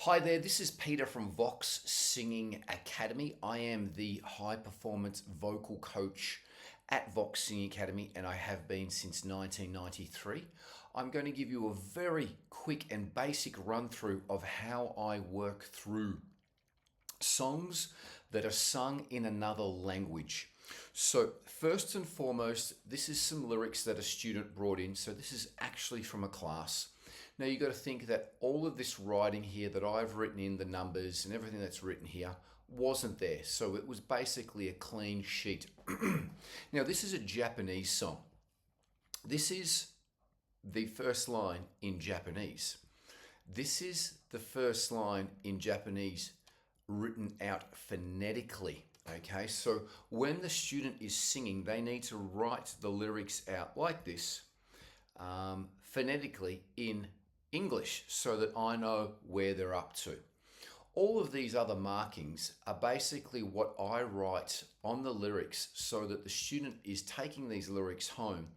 Hi there, this is Peter from Vox Singing Academy. I am the high performance vocal coach at Vox Singing Academy and I have been since 1993. I'm going to give you a very quick and basic run through of how I work through songs that are sung in another language. So first and foremost, this is some lyrics that a student brought in. So this is actually from a class. Now you've got to think that all of this writing here that I've written in, the numbers and everything that's written here, wasn't there. So it was basically a clean sheet. Now this is a Japanese song. This is the first line in Japanese. This is the first line in Japanese written out phonetically. Okay, so when the student is singing, they need to write the lyrics out like this, phonetically in English, so that I know where they're up to. All of these other markings are basically what I write on the lyrics so that the student is taking these lyrics home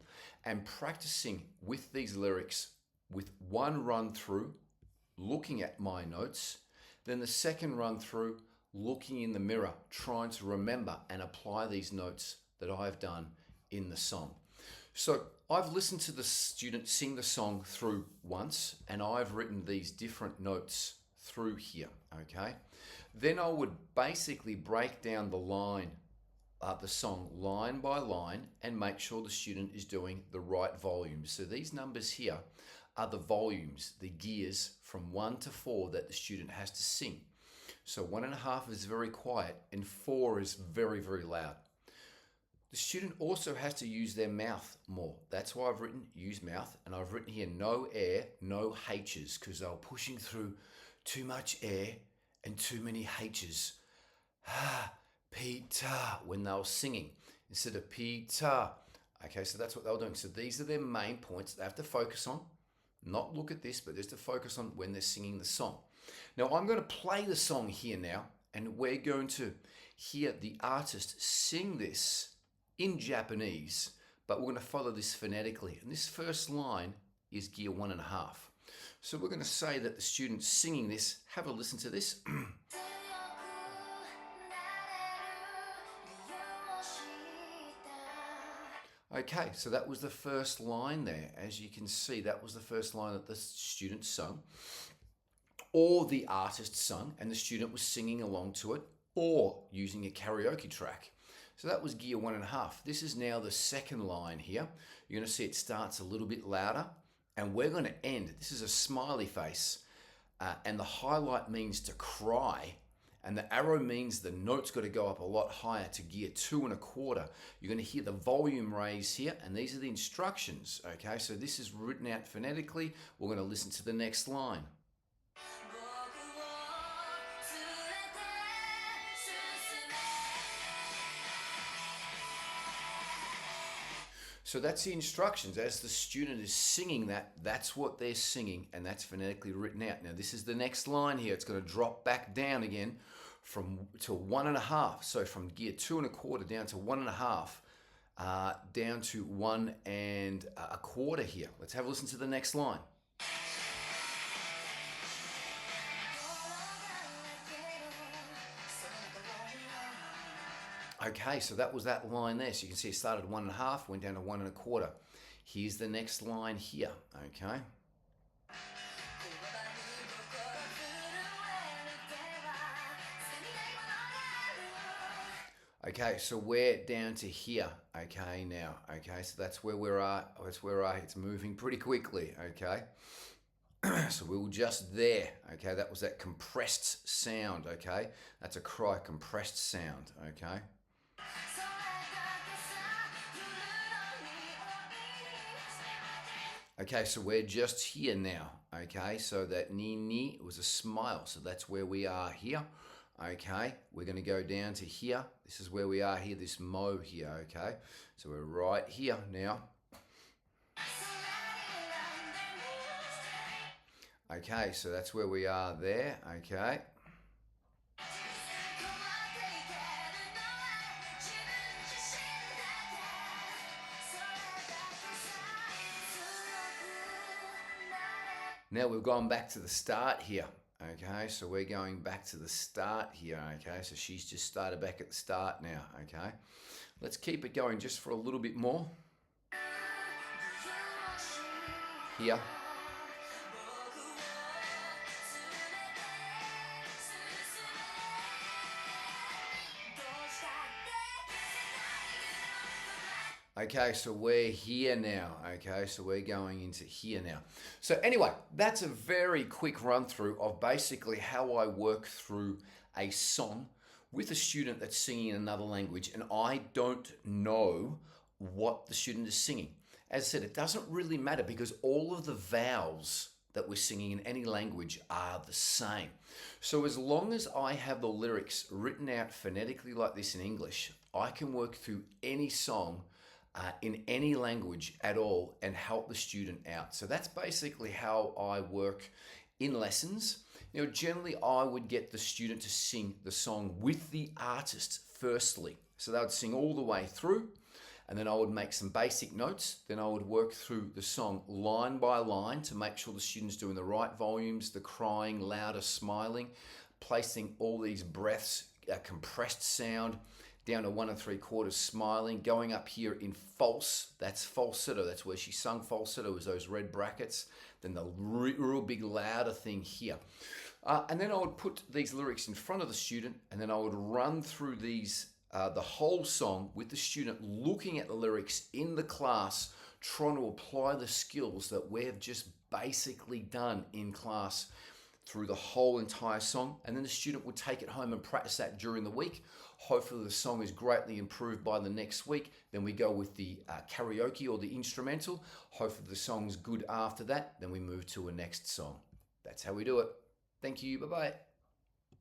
and practicing with these lyrics with one run through, looking at my notes, then the second run through, looking in the mirror, trying to remember and apply these notes that I've done in the song. So I've listened to the student sing the song through once and I've written these different notes through here, okay? Then I would basically break down the song line by line and make sure the student is doing the right volumes. So these numbers here are the volumes, the gears from 1 to 4 that the student has to sing. So 1.5 is very quiet and 4 is very, very loud. The student also has to use their mouth more. That's why I've written use mouth, and I've written here no air, no H's, because they were pushing through too much air and too many H's. Peter, when they were singing, instead of Peter. Okay, so that's what they were doing. So these are their main points they have to focus on. Not look at this, but just to focus on when they're singing the song. Now I'm going to play the song here now, and we're going to hear the artist sing this in Japanese, but we're going to follow this phonetically. And this first line is gear 1.5. So we're going to say that the student's singing this. Have a listen to this. Okay, so that was the first line there. As you can see, that was the first line that the student sung, or the artist sung, and the student was singing along to it, or using a karaoke track. So that was gear 1.5. This is now the second line here. You're going to see it starts a little bit louder, and we're going to end. This is a smiley face, and the highlight means to cry, and the arrow means the note's got to go up a lot higher to gear 2.25. You're going to hear the volume raise here, and these are the instructions. Okay, so this is written out phonetically. We're going to listen to the next line. So that's the instructions. As the student is singing that, that's what they're singing, and that's phonetically written out. Now this is the next line here. It's going to drop back down again to 1.5. So from gear 2.25 down to 1.5, down to 1.25 here. Let's have a listen to the next line. Okay, so that was that line there. So you can see it started 1.5, went down to 1.25. Here's the next line here, okay? Okay, so we're down to here, okay, now, okay? So that's where we're at, it's moving pretty quickly, okay? So we were just there, okay? That was that compressed sound, okay? That's a cry compressed sound, okay? Okay, so we're just here now, okay? So that ni was a smile, so that's where we are here, okay? We're going to go down to here. This is where we are here, this mo here, okay? So we're right here now. Okay, so that's where we are there, okay? Now we've gone back to the start here. Okay, so we're going back to the start here. Okay, so she's just started back at the start now. Okay, let's keep it going just for a little bit more. Here. Okay, so we're here now. Okay, so we're going into here now. So anyway, that's a very quick run through of basically how I work through a song with a student that's singing in another language and I don't know what the student is singing. As I said, it doesn't really matter because all of the vowels that we're singing in any language are the same. So as long as I have the lyrics written out phonetically like this in English, I can work through any song in any language at all and help the student out. So that's basically how I work in lessons. You know, generally I would get the student to sing the song with the artist firstly. So they would sing all the way through and then I would make some basic notes. Then I would work through the song line by line to make sure the student's doing the right volumes, the crying, louder, smiling, placing all these breaths, compressed sound, down to 1 3/4 smiling, going up here in false, that's falsetto, that's where she sung falsetto, was those red brackets, then the real big louder thing here. And then I would put these lyrics in front of the student and then I would run through these, the whole song with the student looking at the lyrics in the class, trying to apply the skills that we've just basically done in class through the whole entire song, and then the student will take it home and practice that during the week. Hopefully the song is greatly improved by the next week. Then we go with the karaoke or the instrumental. Hopefully the song's good after that. Then we move to a next song. That's how we do it. Thank you. Bye-bye.